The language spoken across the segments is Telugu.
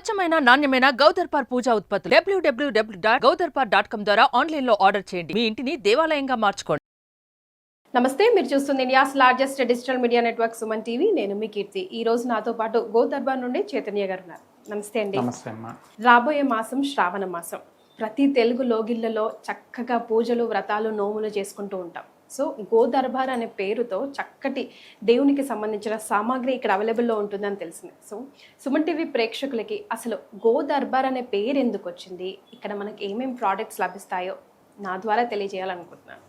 స్వచ్ఛమైన నాణ్యమైన గౌదర్పార్ పూజా ఉత్పత్తులు www.gaudarpar.com ద్వారా ఆన్లైన్ లో ఆర్డర్ చేయండి. మీ ఇంటిని దేవాలయంగా మార్చుకోండి. నమస్తే, మీరు చూస్తుంది India's largest digital media network Suman TV. నేను మీ కీర్తి. ఈ రోజు నాతో పాటు గోదర్బార్ నుండి చైతన్య గారు ఉన్నారు. నమస్తే అండి. నమస్తే అమ్మా. రాబోయే మాసం శ్రావణ మాసం. ప్రతి తెలుగు లోగిళ్లలో చక్కగా పూజలు, వ్రతాలు, నోములు చేసుకుంటూ ఉంటాం. సో గోదర్బార్ అనే పేరుతో చక్కటి దేవునికి సంబంధించిన సామాగ్రి ఇక్కడ అవైలబుల్లో ఉంటుందని తెలిసింది. సో సుమన్ టీవీ ప్రేక్షకులకి అసలు గోదర్బార్ అనే పేరు ఎందుకు వచ్చింది, ఇక్కడ మనకి ఏమేమి ప్రోడక్ట్స్ లభిస్తాయో నా ద్వారా తెలియజేయాలనుకుంటున్నాను.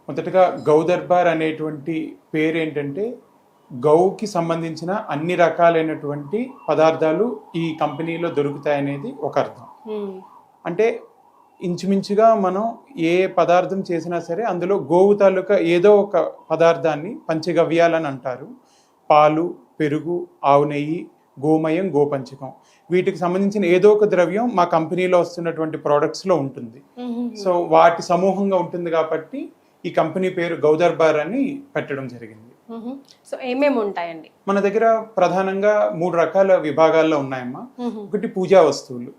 మొదటగా గౌదర్బార్ అనేటువంటి పేరు ఏంటంటే గౌకి సంబంధించిన అన్ని రకాలైనటువంటి పదార్థాలు ఈ కంపెనీలో దొరుకుతాయనేది ఒక అర్థం. అంటే ఇంచుమించుగా మనం ఏ పదార్థం చేసినా సరే అందులో గోవు తాలూకా ఏదో ఒక పదార్థాన్ని పంచగవ్యాలని అంటారు. పాలు, పెరుగు, ఆవు నెయ్యి, గోమయం, గోపంచకం, వీటికి సంబంధించిన ఏదో ఒక ద్రవ్యం మా కంపెనీలో వస్తున్నటువంటి ప్రోడక్ట్స్లో ఉంటుంది. సో వాటి సమూహంగా ఉంటుంది కాబట్టి ఈ కంపెనీ పేరు గౌదర్బార్ అని పెట్టడం జరిగింది. సో ఏమేమి ఉంటాయండి మన దగ్గర? ప్రధానంగా 3 రకాల విభాగాల్లో ఉన్నాయమ్మా. ఒకటి పూజా వస్తువులు.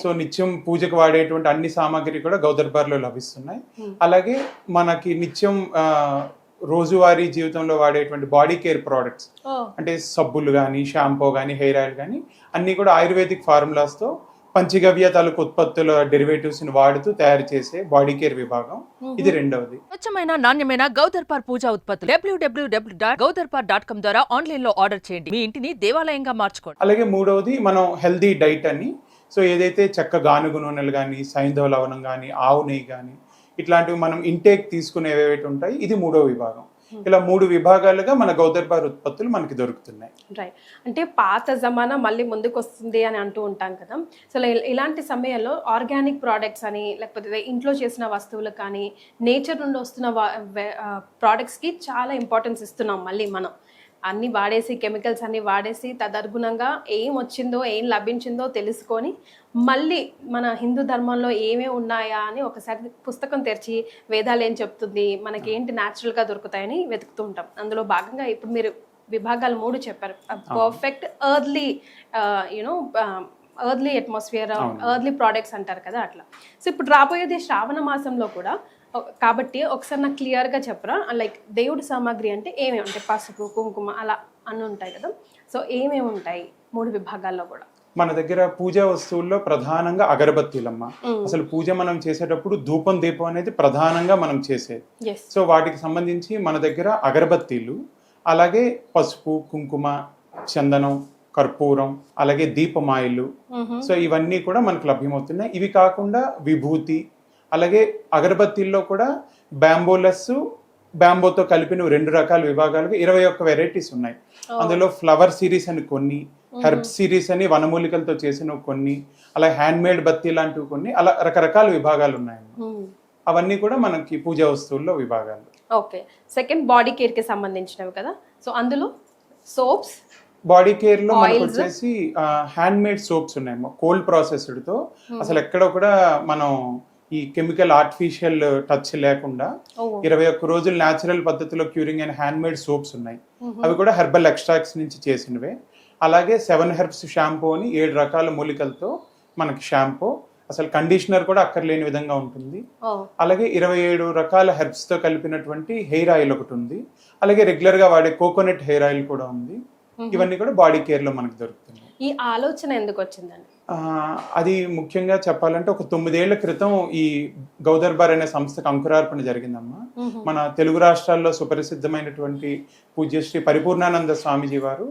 సో నిత్యం పూజకు వాడేటువంటి అన్ని సామాగ్రి కూడా గౌదర్బార్ లో లభిస్తున్నాయి. అలాగే మనకి నిత్యం రోజువారీ జీవితంలో వాడేటువంటి బాడీ కేర్ ప్రోడక్ట్స్, అంటే సబ్బులు కానీ, షాంపూ కానీ, హెయిర్ ఆయిల్ కానీ అన్ని కూడా ఆయుర్వేదిక్ ఫార్ములాస్తో పంచగవ్య తాలూకు ఉత్పత్తుల డెరివేటివ్స్ ని వాడుతూ తయారు చేసే బాడీ కేర్ విభాగం. ఇది రెండవది. స్వచ్ఛమైన నాణ్యమైన గౌదర్పార్ పూజా ఉత్పత్తులు www.gaudarpar.com ద్వారా ఆన్లైన్ లో ఆర్డర్ చేయండి. మీ ఇంటిని దేవాలయంగా మార్చుకోండి. అలాగే మూడవది మనం హెల్దీ డైట్ అని. సో ఏదైతే చెక్క గానుగు నూనెలు కానీ, సైంధవ లవణం కానీ, ఆవు నెయ్యి కానీ ఇట్లాంటివి మనం ఇంటేక్ తీసుకునేవి ఏవైతే ఉంటాయి, ఇది 3వ విభాగం. ఇలా 3 విభాగాలుగా మన గౌదర్బార్ ఉత్పత్తులు మనకి దొరుకుతున్నాయి. రైట్. అంటే పాత జమానా మళ్ళీ ముందుకు వస్తుంది అని అంటూ ఉంటాం కదా. సో ఇలాంటి సమయంలో ఆర్గానిక్ ప్రోడక్ట్స్ అని, లేకపోతే ఇంట్లో చేసిన వస్తువులు కానీ, నేచర్ నుండి వస్తున్న ప్రోడక్ట్స్కి చాలా ఇంపార్టెన్స్ ఇస్తున్నాం. మళ్ళీ మనం అన్నీ వాడేసి, కెమికల్స్ అన్నీ వాడేసి తదనుగుణంగా ఏం వచ్చిందో, ఏం లభించిందో తెలుసుకొని మళ్ళీ మన హిందూ ధర్మంలో ఏమేమి ఉన్నాయా అని ఒకసారి పుస్తకం తెరిచి వేదాలు ఏం చెప్తుంది, మనకి ఏంటి న్యాచురల్గా దొరుకుతాయని వెతుకుతూ ఉంటాం. అందులో భాగంగా ఇప్పుడు మీరు విభాగాలు 3 చెప్పారు. Perfect earthly earthly atmosphere, earthly products అంటారు కదా, అట్లా. సో ఇప్పుడు రాబోయేది శ్రావణ మాసంలో కూడా కాబట్టి ఒకసారి నాకు క్లియర్గా చెప్పరా, లైక్ దేవుడి సామాగ్రి అంటే ఏమేమి ఉంటాయి? పసుపు, కుంకుమ అలా అన్నీ ఉంటాయి కదా. సో ఏమేమి ఉంటాయి 3 విభాగాల్లో కూడా? మన దగ్గర పూజా వస్తువుల్లో ప్రధానంగా అగరబత్తీలమ్మ. అసలు పూజ మనం చేసేటప్పుడు ధూపం, దీపం అనేది ప్రధానంగా మనం చేసేది. సో వాటికి సంబంధించి మన దగ్గర అగరబత్తీలు, అలాగే పసుపు, కుంకుమ, చందనం, కర్పూరం, అలాగే దీపమాయిలు, సో ఇవన్నీ కూడా మనకు లభ్యమవుతున్నాయి. ఇవి కాకుండా విభూతి, అలాగే అగరబత్తీల్లో కూడా బ్యాంబోలెస్, బ్యాంబోతో కలిపిన 2 రకాల విభాగాలుగా 21 వెరైటీస్ ఉన్నాయి. అందులో ఫ్లవర్ సిరీస్ అని కొన్ని, హెర్బ్ సిరీస్ అని వనమూలికలతో చేసిన కొన్ని, అలా హ్యాండ్ మేడ్ బత్తీ లాంటివి కొన్ని, అలా రకరకాల విభాగాలు ఉన్నాయి. అవన్నీ కూడా మనకి పూజా వస్తువుల్లో విభాగాలు. ఓకే. సెకండ్ బాడీ కేర్ కి సంబంధించినవి కదా. సో అందులో సోప్స్, బాడీ కేర్ లో మనకు వచ్చేసి హ్యాండ్ మేడ్ సోప్స్ ఉన్నాయి. కోల్డ్ ప్రాసెస్డ్ తో, అసలు ఎక్కడ కూడా మనం ఈ కెమికల్ ఆర్టిఫిషియల్ టచ్ లేకుండా 21 రోజులు న్యాచురల్ పద్ధతిలో క్యూరింగ్ అయిన హ్యాండ్ మేడ్ సోప్స్ ఉన్నాయి. అవి కూడా హెర్బల్ ఎక్స్ట్రాక్ట్స్ నుంచి చేసినవే. అలాగే 7 హెర్బ్స్ షాంపూ అని 7 రకాల మూలికలతో మనకి షాంపూ, అసలు కండిషనర్ కూడా అక్కర్లేని విధంగా ఉంటుంది. అలాగే 27 రకాల హెర్బ్స్ తో కలిపినటువంటి హెయిర్ ఆయిల్ ఒకటి ఉంది. అలాగే రెగ్యులర్ గా వాడే కోకోనట్ హెయిర్ ఆయిల్ కూడా ఉంది. ఇవన్నీ కూడా బాడీ కేర్ లో మనకు దొరుకుతుంది. ఈ ఆలోచన ఎందుకు వచ్చిందండి? అది ముఖ్యంగా చెప్పాలంటే ఒక 9 ఏళ్ల క్రితం ఈ గౌదర్బార్ అనే సంస్థకు అంకురార్పణ జరిగిందమ్మా. మన తెలుగు రాష్ట్రాల్లో సుప్రసిద్ధమైనటువంటి పూజ్యశ్రీ పరిపూర్ణానంద స్వామీజీ వారు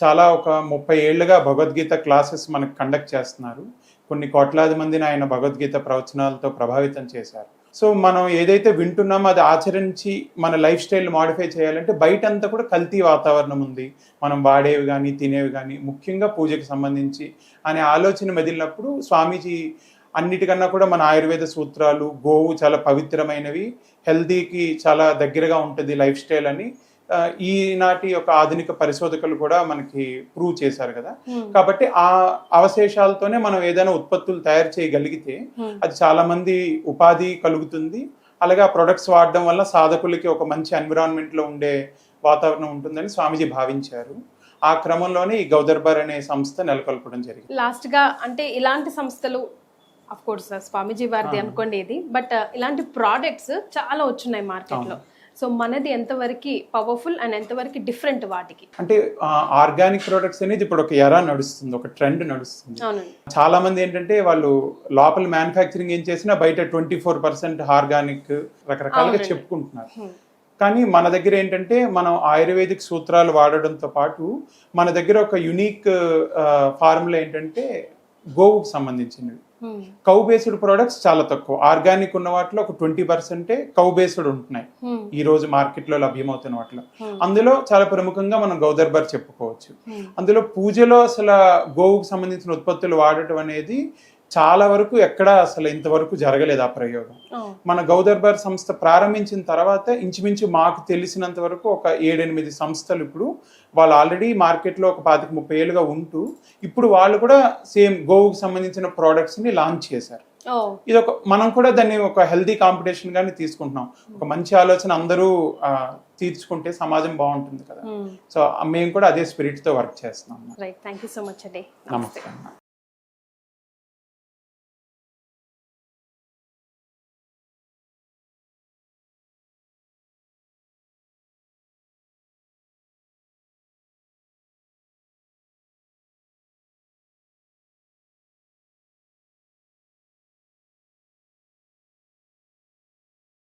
చాలా ఒక 30 ఏళ్లుగా భగవద్గీత క్లాసెస్ మనకు కండక్ట్ చేస్తున్నారు. కొన్ని కోట్లాది మందిని ఆయన భగవద్గీత ప్రవచనాలతో ప్రభావితం చేశారు. సో మనం ఏదైతే వింటున్నామో అది ఆచరించి మన లైఫ్ స్టైల్ మాడిఫై చేయాలంటే బయటంతా కూడా కల్తీ వాతావరణం ఉంది. మనం వాడేవి కానీ, తినేవి కానీ, ముఖ్యంగా పూజకి సంబంధించి అనే ఆలోచన మెదిలినప్పుడు స్వామీజీ అన్నిటికన్నా కూడా మన ఆయుర్వేద సూత్రాలు, గోవు చాలా పవిత్రమైనవి, హెల్దీకి చాలా దగ్గరగా ఉంటుంది లైఫ్ స్టైల్ అని ఈనాటి యొక్క ఆధునిక పరిశోధకులు కూడా మనకి ప్రూవ్ చేశారు కదా. కాబట్టి ఆ అవశేషాలతోనే మనం ఏదైనా ఉత్పత్తులు తయారు చేయగలిగితే అది చాలా మంది ఉపాధి కలుగుతుంది. అలాగే ఆ ప్రొడక్ట్స్ వాడడం వల్ల సాధకులకి ఒక మంచి ఎన్విరాన్మెంట్ లో ఉండే వాతావరణం ఉంటుందని స్వామీజీ భావించారు. ఆ క్రమంలోనే ఈ గౌదర్బార్ అనే సంస్థ నెలకొల్పడం జరిగింది. లాస్ట్ గా అంటే ఇలాంటి సంస్థలు అఫ్ కోర్స్ స్వామీజీ వారిది అనుకోండి ఇది, బట్ ఇలాంటి ప్రోడక్ట్స్ చాలా వచ్చున్నాయి మార్కెట్ లో. సో మనది ఎంతవరకు పవర్ఫుల్ అండ్ ఎంతవరకు డిఫరెంట్ వాటికి? అంటే ఆర్గానిక్ ప్రొడక్ట్స్ అనేది ఇప్పుడు ఒక ఎరా నడుస్తుంది, ఒక ట్రెండ్ నడుస్తుంది. అవునండి. చాలా మంది ఏంటంటే వాళ్ళు లోపల మ్యానుఫ్యాక్చరింగ్ ఏం చేసినా బయట 24% ఆర్గానిక్ రకరకాలుగా చెప్పుకుంటున్నారు. కానీ మన దగ్గర ఏంటంటే మనం ఆయుర్వేదిక్ సూత్రాలు వాడడంతో పాటు మన దగ్గర ఒక యునిక్ ఫార్ములా ఏంటంటే గోవుకు సంబంధించినవి. కౌ బేస్డ్ ప్రొడక్ట్స్ చాలా తక్కువ. ఆర్గానిక్ ఉన్న వాటిలో ఒక 20% కౌ బేస్డ్ ఉంటున్నాయి ఈ రోజు మార్కెట్ లో లభ్యమవుతున్న వాటిలో. అందులో చాలా ప్రముఖంగా మనం గౌదర్బార్ చెప్పుకోవచ్చు. అందులో పూజలో అసలు గోవుకు సంబంధించిన ఉత్పత్తులు వాడటం అనేది చాలా వరకు ఎక్కడ అసలు ఇంతవరకు జరగలేదు ఆ ప్రయోగం. మన గౌదర్బార్ సంస్థ ప్రారంభించిన తర్వాత ఇంచుమించు మాకు తెలిసినంత వరకు ఒక 7-8 సంస్థలు ఇప్పుడు వాళ్ళు ఆల్రెడీ మార్కెట్లో ఒక 25-30 ఏళ్ళుగా ఉంటూ ఇప్పుడు వాళ్ళు కూడా సేమ్ గోవుకు సంబంధించిన ప్రోడక్ట్స్ ని లాంచ్ చేశారు. ఇది మనం కూడా దాన్ని ఒక హెల్దీ కాంపిటీషన్ గానే తీసుకుంటున్నాం. ఒక మంచి ఆలోచన అందరూ తీర్చుకుంటే సమాజం బాగుంటుంది కదా. సో మేము కూడా అదే స్పిరిట్ తో వర్క్ చేస్తున్నాం. Right, thank you so much అండి. నమస్తే.